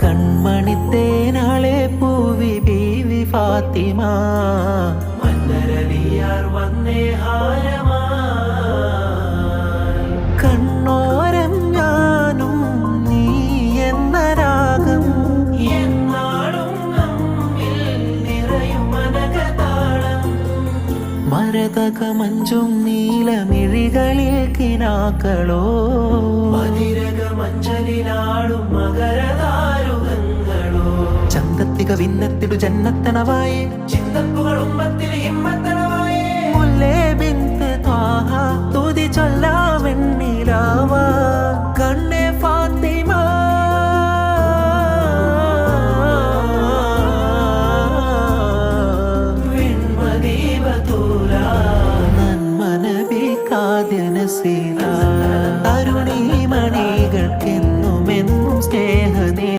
കൺമണിത്തേനാളെ പൂവി ബീവി ഫാത്തിമ മന്നരലിയാർ വന്നേ ഹാരമാ കണ്ണോരം ഞാനും നീ എന്ന രാഗം എന്നാളും നമ്മിൽ നിറയും മനകതാളം മരതക മഞ്ചും നീലമിഴികളിൽ കിനാക്കളോ മതിരക മഞ്ചലിലാടും മകരതാരുകങ്ങളോ ചന്തത്തിക വിന്നത്തിടു ജന്നത്തണവായേ ചിന്തപ്പുകൾ ഉമ്മത്തിൽ ഹിമ്മത്തണവായേ മുല്ലേ ബിന്ത് ത്വാഹ തുതി ചൊല്ലാമെന്നിലാവാ